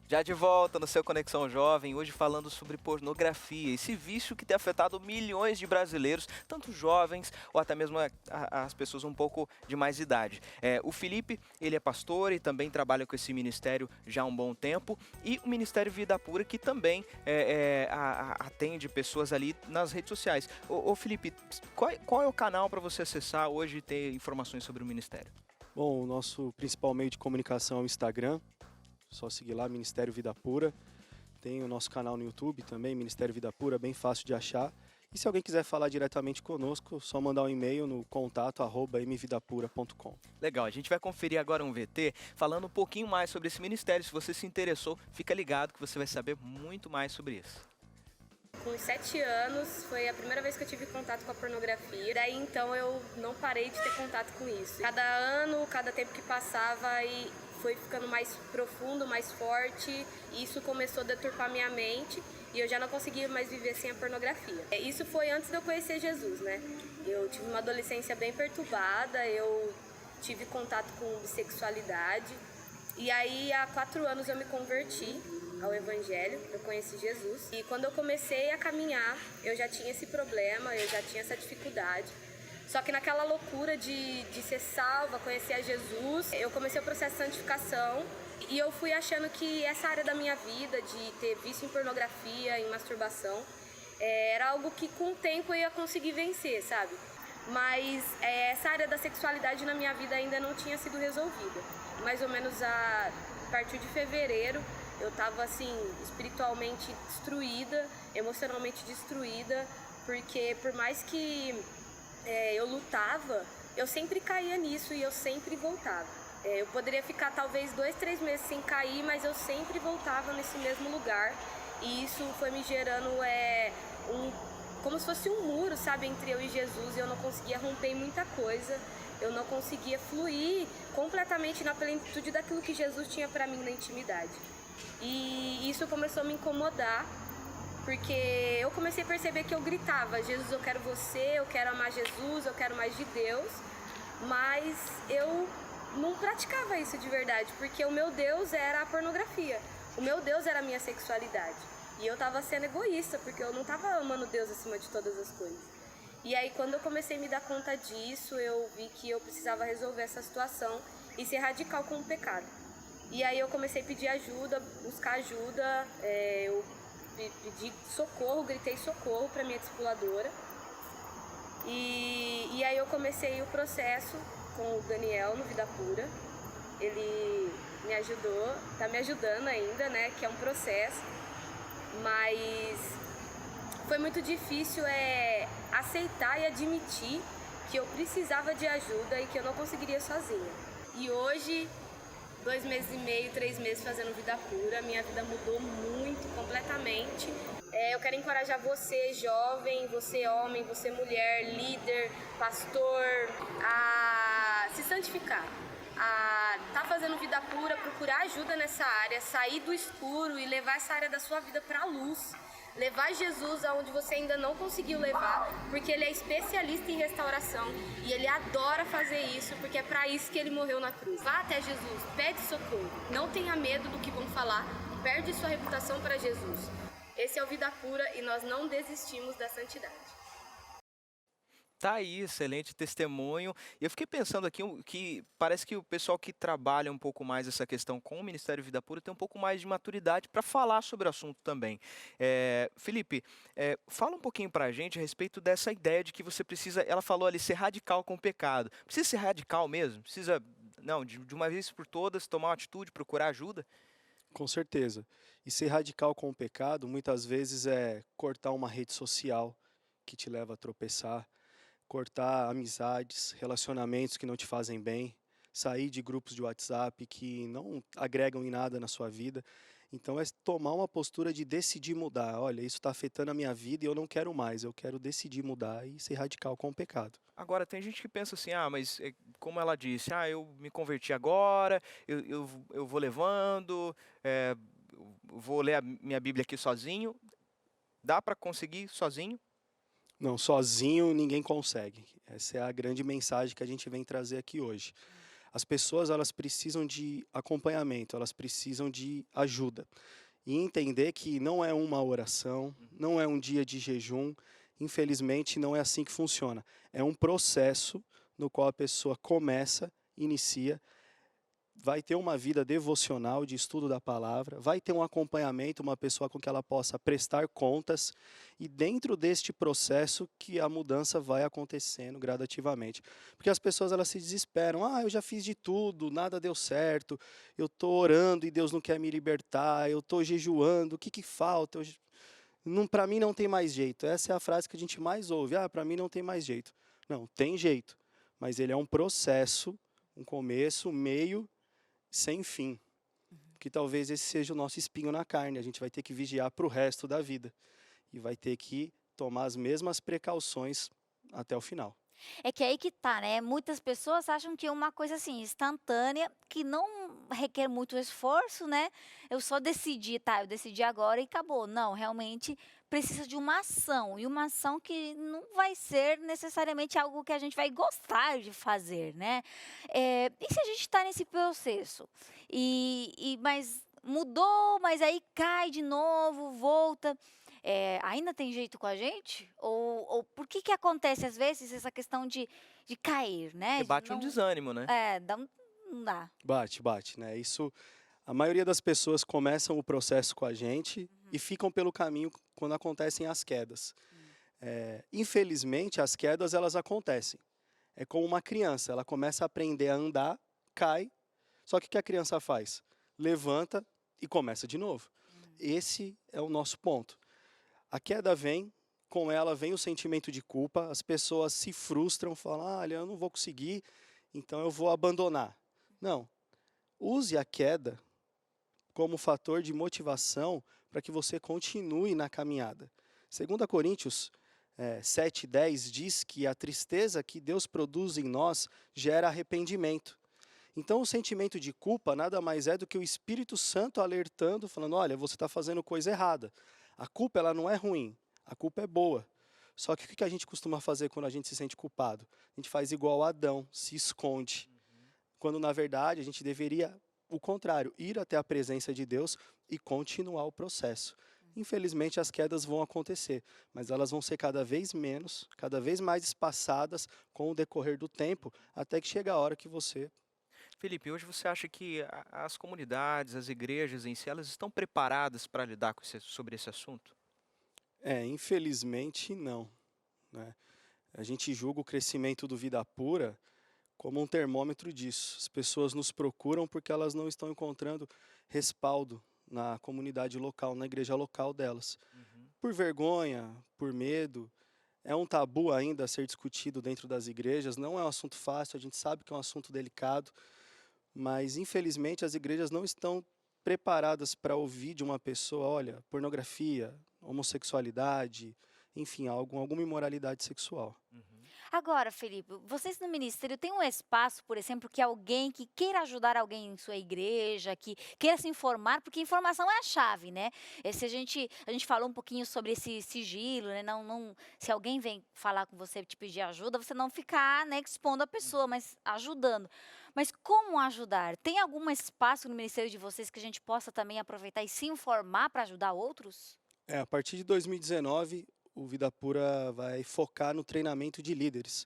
Já de volta no seu Conexão Jovem, hoje falando sobre pornografia, esse vício que tem afetado milhões de brasileiros, tanto jovens ou até mesmo as pessoas um pouco de mais idade. O Felipe, ele é pastor e também trabalha com esse ministério já há um bom tempo, e o Ministério Vida Pura, que também atende pessoas ali nas redes sociais. Ô Felipe, qual é o canal para você acessar hoje e ter informações sobre o ministério? Bom, o nosso principal meio de comunicação é o Instagram. Só seguir lá, Ministério Vida Pura. Tem o nosso canal no YouTube também, Ministério Vida Pura, bem fácil de achar. E se alguém quiser falar diretamente conosco, só mandar um e-mail no contato@mvidapura.com. Legal, a gente vai conferir agora um VT falando um pouquinho mais sobre esse ministério. Se você se interessou, fica ligado que você vai saber muito mais sobre isso. Com 7 anos foi a primeira vez que eu tive contato com a pornografia. Daí então eu não parei de ter contato com isso. Cada ano, cada tempo que passava e foi ficando mais profundo, mais forte. E isso começou a deturpar minha mente e eu já não conseguia mais viver sem a pornografia. Isso foi antes de eu conhecer Jesus, né? Eu tive uma adolescência bem perturbada, eu tive contato com bissexualidade. E aí há 4 anos eu me converti ao Evangelho, eu conheci Jesus. E quando eu comecei a caminhar, eu já tinha esse problema, eu já tinha essa dificuldade. Só que naquela loucura de ser salva, conhecer a Jesus, eu comecei o processo de santificação e eu fui achando que essa área da minha vida, de ter vício em pornografia, em masturbação, era algo que com o tempo eu ia conseguir vencer, sabe? Mas essa área da sexualidade na minha vida ainda não tinha sido resolvida. Mais ou menos a partir de fevereiro, eu estava assim, espiritualmente destruída, emocionalmente destruída, porque por mais que eu lutava, eu sempre caía nisso e eu sempre voltava. Eu poderia ficar talvez 2, 3 meses sem cair, mas eu sempre voltava nesse mesmo lugar. E isso foi me gerando como se fosse um muro, sabe, entre eu e Jesus. E eu não conseguia romper muita coisa. Eu não conseguia fluir completamente na plenitude daquilo que Jesus tinha para mim na intimidade. E isso começou a me incomodar, porque eu comecei a perceber que eu gritava: Jesus, eu quero você, eu quero amar Jesus, eu quero mais de Deus. Mas eu não praticava isso de verdade, porque o meu Deus era a pornografia. O meu Deus era a minha sexualidade. E eu estava sendo egoísta, porque eu não estava amando Deus acima de todas as coisas. E aí quando eu comecei a me dar conta disso, eu vi que eu precisava resolver essa situação e ser radical com o pecado. E aí eu comecei a pedir ajuda, buscar ajuda, eu pedi socorro, gritei socorro para minha discipuladora. E aí eu comecei o processo com o Daniel no Vida Pura. Ele me ajudou, tá me ajudando ainda, né, que é um processo. Mas foi muito difícil aceitar e admitir que eu precisava de ajuda e que eu não conseguiria sozinha. E hoje, 2 meses e meio, 3 meses fazendo Vida Pura, minha vida mudou muito, completamente. Eu quero encorajar você, jovem, você homem, você mulher, líder, pastor, a se santificar, a estar fazendo Vida Pura, procurar ajuda nessa área, sair do escuro e levar essa área da sua vida para a luz. Levar Jesus aonde você ainda não conseguiu levar, porque ele é especialista em restauração e ele adora fazer isso, porque é para isso que ele morreu na cruz. Vá até Jesus, pede socorro, não tenha medo do que vão falar, perde sua reputação para Jesus. Esse é o Vida Pura e nós não desistimos da santidade. Tá aí, excelente testemunho. E eu fiquei pensando aqui que parece que o pessoal que trabalha um pouco mais essa questão com o Ministério Vida Pura tem um pouco mais de maturidade para falar sobre o assunto também. Felipe, fala um pouquinho para a gente a respeito dessa ideia de que você precisa, ela falou ali, ser radical com o pecado. Precisa ser radical mesmo? Precisa, não, de uma vez por todas, tomar uma atitude, procurar ajuda? Com certeza. E ser radical com o pecado, muitas vezes é cortar uma rede social que te leva a tropeçar, cortar amizades, relacionamentos que não te fazem bem, sair de grupos de WhatsApp que não agregam em nada na sua vida. Então é tomar uma postura de decidir mudar. Olha, isso está afetando a minha vida e eu não quero mais. Eu quero decidir mudar e ser radical com o pecado. Agora, tem gente que pensa assim, mas como ela disse, eu me converti agora, eu vou levando, eu vou ler a minha Bíblia aqui sozinho. Dá para conseguir sozinho? Não, sozinho ninguém consegue. Essa é a grande mensagem que a gente vem trazer aqui hoje. As pessoas elas precisam de acompanhamento, elas precisam de ajuda. E entender que não é uma oração, não é um dia de jejum, infelizmente não é assim que funciona. É um processo no qual a pessoa começa, inicia, vai ter uma vida devocional de estudo da palavra, vai ter um acompanhamento, uma pessoa com que ela possa prestar contas, e dentro deste processo que a mudança vai acontecendo gradativamente. Porque as pessoas elas se desesperam, eu já fiz de tudo, nada deu certo, eu estou orando e Deus não quer me libertar, eu estou jejuando, o que que falta? Para mim não tem mais jeito. Essa é a frase que a gente mais ouve, para mim não tem mais jeito. Não, tem jeito, mas ele é um processo, um começo, um meio, sem fim, que talvez esse seja o nosso espinho na carne. A gente vai ter que vigiar para o resto da vida e vai ter que tomar as mesmas precauções até o final. É que aí que tá, né, muitas pessoas acham que é uma coisa, assim, instantânea, que não requer muito esforço, né, eu só decidi, tá, eu decidi agora e acabou. Não, realmente precisa de uma ação, e uma ação que não vai ser necessariamente algo que a gente vai gostar de fazer, né. E se a gente está nesse processo, mas mudou, mas aí cai de novo, volta, ainda tem jeito com a gente? Ou por que que acontece às vezes essa questão de cair, né, de Bate um não desânimo, né? não dá. Bate, né? Isso, a maioria das pessoas começam o processo com a gente e ficam pelo caminho quando acontecem as quedas. Infelizmente, as quedas elas acontecem. É como uma criança, ela começa a aprender a andar, cai, só que o que a criança faz? Levanta e começa de novo. Esse é o nosso ponto. A queda vem, com ela vem o sentimento de culpa, as pessoas se frustram, falam, olha, eu não vou conseguir, então eu vou abandonar. Não, use a queda como fator de motivação para que você continue na caminhada. 2 Coríntios 7:10 diz que a tristeza que Deus produz em nós gera arrependimento. Então o sentimento de culpa nada mais é do que o Espírito Santo alertando, falando, olha, você está fazendo coisa errada. A culpa ela não é ruim, a culpa é boa. Só que o que a gente costuma fazer quando a gente se sente culpado? A gente faz igual a Adão, se esconde. Quando na verdade a gente deveria, o contrário, ir até a presença de Deus e continuar o processo. Infelizmente as quedas vão acontecer, mas elas vão ser cada vez menos, cada vez mais espaçadas com o decorrer do tempo, até que chega a hora que você... Felipe, hoje você acha que as comunidades, as igrejas em si, elas estão preparadas para lidar sobre esse assunto? Infelizmente não, né? A gente julga o crescimento do Vida Pura como um termômetro disso. As pessoas nos procuram porque elas não estão encontrando respaldo na comunidade local, na igreja local delas. Por vergonha, por medo. É um tabu ainda a ser discutido dentro das igrejas, não é um assunto fácil, a gente sabe que é um assunto delicado, mas infelizmente as igrejas não estão preparadas para ouvir de uma pessoa, olha, pornografia, homossexualidade, enfim, alguma imoralidade sexual. Agora, Felipe, vocês no ministério têm um espaço, por exemplo, que alguém que queira ajudar alguém em sua igreja, que queira se informar, porque informação é a chave, né? Se a gente falou um pouquinho sobre esse sigilo, né? Se alguém vem falar com você, te pedir ajuda, você não ficar, né, expondo a pessoa, mas ajudando. Mas como ajudar? Tem algum espaço no ministério de vocês que a gente possa também aproveitar e se informar para ajudar outros? A partir de 2019, o Vida Pura vai focar no treinamento de líderes.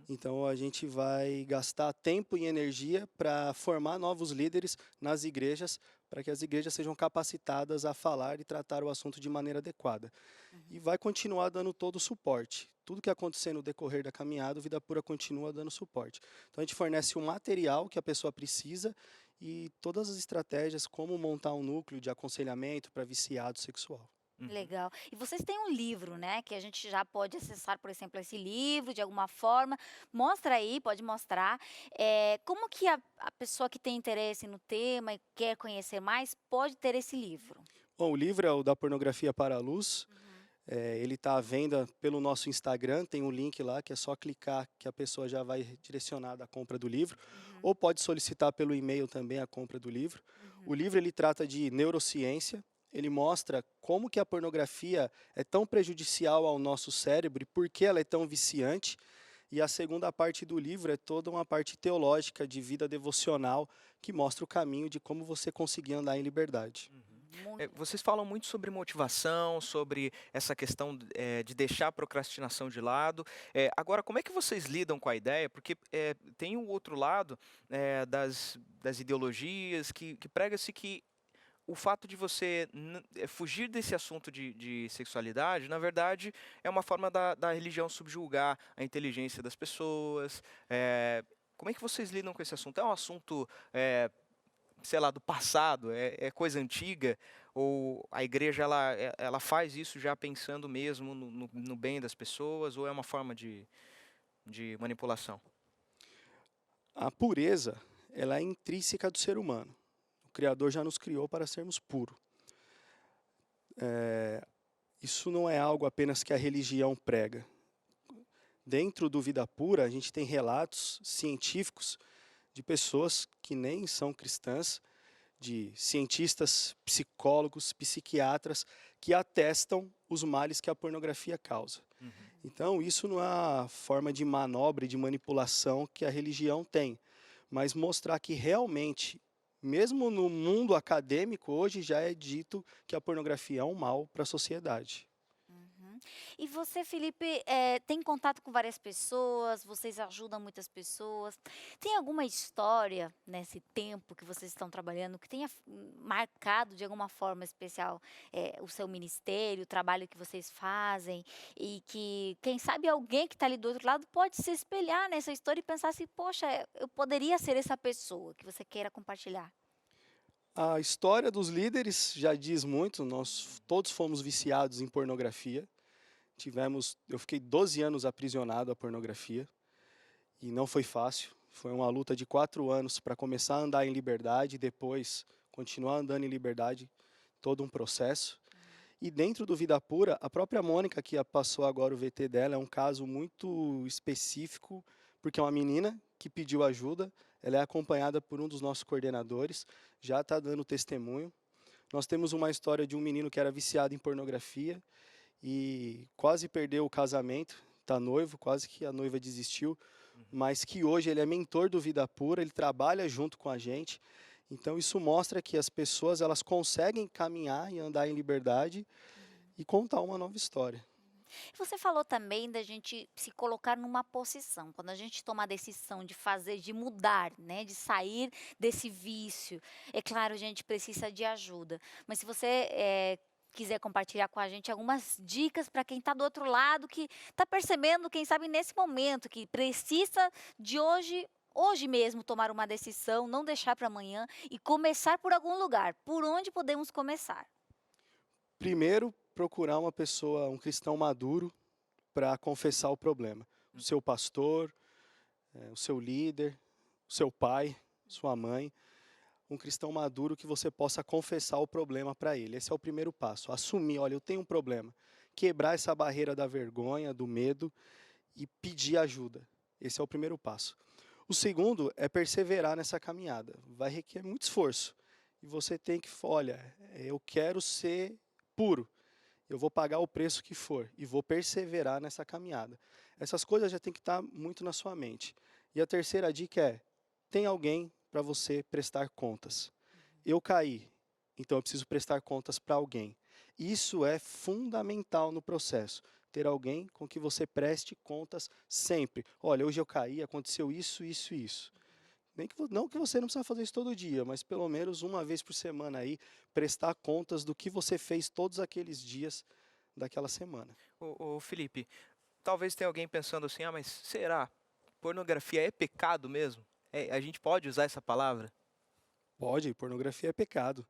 Então a gente vai gastar tempo e energia para formar novos líderes nas igrejas, para que as igrejas sejam capacitadas a falar e tratar o assunto de maneira adequada. E vai continuar dando todo o suporte. Tudo que acontecer no decorrer da caminhada, o Vida Pura continua dando suporte. Então a gente fornece o material que a pessoa precisa e todas as estratégias, como montar um núcleo de aconselhamento para viciado sexual. Legal. E vocês têm um livro, né, que a gente já pode acessar, por exemplo, esse livro de alguma forma. Mostra aí, pode mostrar. Como que a pessoa que tem interesse no tema e quer conhecer mais pode ter esse livro? Bom, o livro é o Da Pornografia para a Luz. Ele está à venda pelo nosso Instagram, tem um link lá que é só clicar que a pessoa já vai direcionada à compra do livro. Ou pode solicitar pelo e-mail também a compra do livro. O livro ele trata de neurociência. Ele mostra como que a pornografia é tão prejudicial ao nosso cérebro e por que ela é tão viciante. E a segunda parte do livro é toda uma parte teológica de vida devocional que mostra o caminho de como você conseguir andar em liberdade. Muito. Vocês falam muito sobre motivação, sobre essa questão de deixar a procrastinação de lado. Agora, como é que vocês lidam com a ideia? Porque tem o outro lado das ideologias que prega-se que o fato de você fugir desse assunto de sexualidade, na verdade, é uma forma da religião subjugar a inteligência das pessoas. Como é que vocês lidam com esse assunto? É um assunto, sei lá, do passado? É coisa antiga? Ou a igreja ela faz isso já pensando mesmo no bem das pessoas? Ou é uma forma de manipulação? A pureza, ela é intrínseca do ser humano. O Criador já nos criou para sermos puros. Isso não é algo apenas que a religião prega. Dentro do Vida Pura, a gente tem relatos científicos de pessoas que nem são cristãs, de cientistas, psicólogos, psiquiatras, que atestam os males que a pornografia causa. Então, isso não é a forma de manobra e de manipulação que a religião tem, mas mostrar que realmente, mesmo no mundo acadêmico, hoje já é dito que a pornografia é um mal para a sociedade. E você, Felipe, tem contato com várias pessoas, vocês ajudam muitas pessoas. Tem alguma história nesse tempo que vocês estão trabalhando que tenha marcado de alguma forma especial o seu ministério, o trabalho que vocês fazem e que, quem sabe, alguém que está ali do outro lado pode se espelhar nessa história e pensar assim, poxa, eu poderia ser essa pessoa que você queira compartilhar? A história dos líderes já diz muito, nós todos fomos viciados em pornografia. Eu fiquei 12 anos aprisionado à pornografia e não foi fácil. Foi uma luta de 4 anos para começar a andar em liberdade e depois continuar andando em liberdade, todo um processo. E dentro do Vida Pura, a própria Mônica, que passou agora o VT dela, é um caso muito específico, porque é uma menina que pediu ajuda, ela é acompanhada por um dos nossos coordenadores, já está dando testemunho. Nós temos uma história de um menino que era viciado em pornografia, e quase perdeu o casamento, está noivo, quase que a noiva desistiu, mas que hoje ele é mentor do Vida Pura, ele trabalha junto com a gente. Então isso mostra que as pessoas elas conseguem caminhar e andar em liberdade e contar uma nova história. Você falou também da gente se colocar numa posição, quando a gente toma a decisão de fazer, de mudar, né, de sair desse vício. É claro, a gente precisa de ajuda, mas se você quiser compartilhar com a gente algumas dicas para quem está do outro lado, que está percebendo, quem sabe nesse momento, que precisa de hoje mesmo tomar uma decisão, não deixar para amanhã e começar por algum lugar. Por onde podemos começar? Primeiro, procurar uma pessoa, um cristão maduro, para confessar o problema. O seu pastor, o seu líder, o seu pai, sua mãe. Um cristão maduro que você possa confessar o problema para ele. Esse é o primeiro passo. Assumir, olha, eu tenho um problema. Quebrar essa barreira da vergonha, do medo e pedir ajuda. Esse é o primeiro passo. O segundo é perseverar nessa caminhada. Vai requerer muito esforço. E você tem que, olha, eu quero ser puro. Eu vou pagar o preço que for e vou perseverar nessa caminhada. Essas coisas já tem que estar muito na sua mente. E a terceira dica é, tem alguém para você prestar contas. Eu caí, então eu preciso prestar contas para alguém. Isso é fundamental no processo. Ter alguém com que você preste contas sempre. Olha, hoje eu caí, aconteceu isso, isso e isso. Não que você não precisa fazer isso todo dia, mas pelo menos uma vez por semana aí, prestar contas do que você fez todos aqueles dias daquela semana. Ô Felipe, talvez tenha alguém pensando assim, mas será? Pornografia é pecado mesmo? A gente pode usar essa palavra? Pode, pornografia é pecado.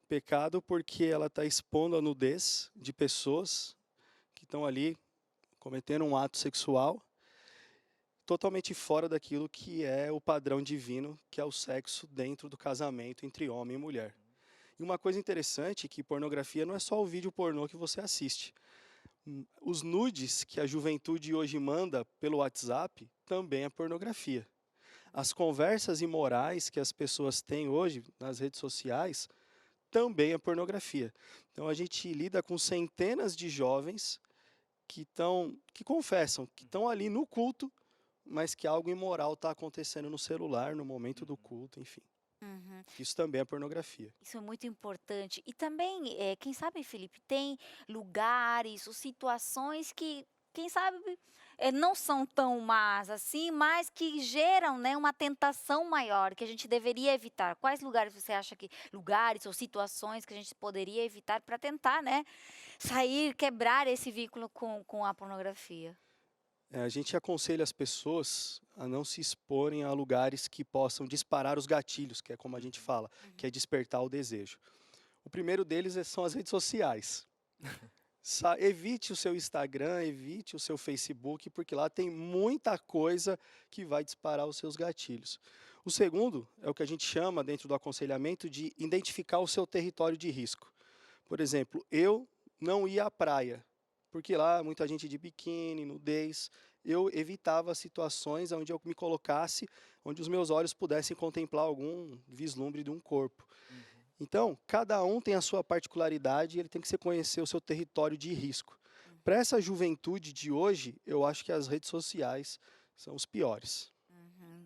Pecado porque ela está expondo a nudez de pessoas que estão ali cometendo um ato sexual totalmente fora daquilo que é o padrão divino, que é o sexo dentro do casamento entre homem e mulher. E uma coisa interessante é que pornografia não é só o vídeo pornô que você assiste. Os nudes que a juventude hoje manda pelo WhatsApp também é pornografia. As conversas imorais que as pessoas têm hoje nas redes sociais também é pornografia. Então a gente lida com centenas de jovens que confessam, que estão ali no culto mas que algo imoral está acontecendo no celular, no momento do culto, enfim. Uhum. Isso também é pornografia. Isso é muito importante. E também, quem sabe, Felipe, tem lugares ou situações que, quem sabe, não são tão más assim, mas que geram, né, uma tentação maior que a gente deveria evitar. Quais lugares você acha que, lugares ou situações que a gente poderia evitar para tentar, né, sair, quebrar esse vínculo com a pornografia? A gente aconselha as pessoas a não se exporem a lugares que possam disparar os gatilhos, que é como a gente fala, que é despertar o desejo. O primeiro deles são as redes sociais. Evite o seu Instagram, evite o seu Facebook, porque lá tem muita coisa que vai disparar os seus gatilhos. O segundo é o que a gente chama, dentro do aconselhamento, de identificar o seu território de risco. Por exemplo, eu não ia à praia, porque lá muita gente de biquíni, nudez. Eu evitava situações onde eu me colocasse, onde os meus olhos pudessem contemplar algum vislumbre de um corpo. Então, cada um tem a sua particularidade e ele tem que se conhecer o seu território de risco. Para essa juventude de hoje, eu acho que as redes sociais são os piores.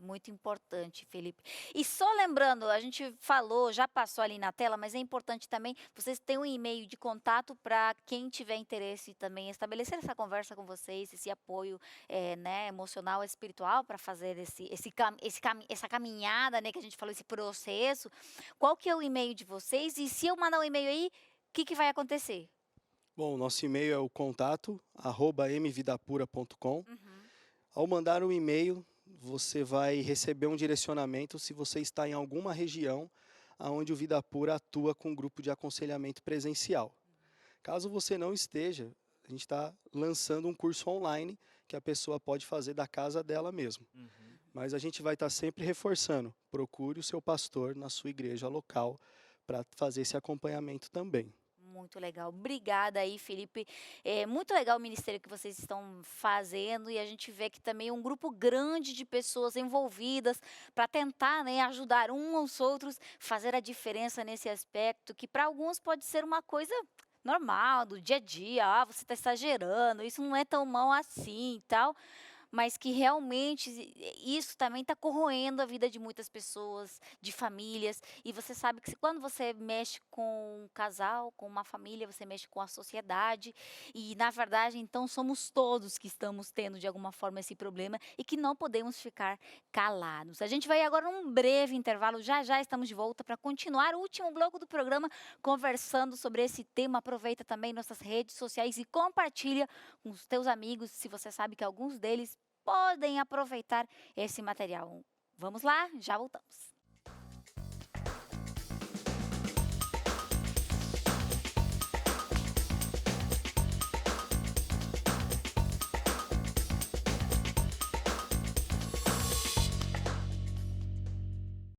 Muito importante, Felipe. E só lembrando, a gente falou, já passou ali na tela, mas é importante também vocês terem um e-mail de contato para quem tiver interesse também estabelecer essa conversa com vocês, esse apoio né, emocional, espiritual para fazer essa caminhada, né, que a gente falou, esse processo. Qual que é o e-mail de vocês? E se eu mandar um e-mail aí, o que vai acontecer? Bom, nosso e-mail é o contato@mvidapura.com. Ao mandar um e-mail, você vai receber um direcionamento se você está em alguma região onde o Vida Pura atua com um grupo de aconselhamento presencial. Caso você não esteja, a gente está lançando um curso online que a pessoa pode fazer da casa dela mesmo. Mas a gente vai estar sempre reforçando, procure o seu pastor na sua igreja local para fazer esse acompanhamento também. Muito legal. Obrigada aí, Felipe. É muito legal o ministério que vocês estão fazendo e a gente vê que também é um grupo grande de pessoas envolvidas para tentar, né, ajudar uns aos outros, fazer a diferença nesse aspecto, que para alguns pode ser uma coisa normal, do dia a dia. Ah, você está exagerando, isso não é tão mal assim e tal. Mas que realmente isso também está corroendo a vida de muitas pessoas, de famílias. E você sabe que quando você mexe com um casal, com uma família, você mexe com a sociedade. E, na verdade, então, somos todos que estamos tendo, de alguma forma, esse problema e que não podemos ficar calados. A gente vai agora num breve intervalo. Já já estamos de volta para continuar o último bloco do programa conversando sobre esse tema. Aproveita também nossas redes sociais e compartilha com os teus amigos, se você sabe que alguns deles podem aproveitar esse material. Vamos lá, já voltamos.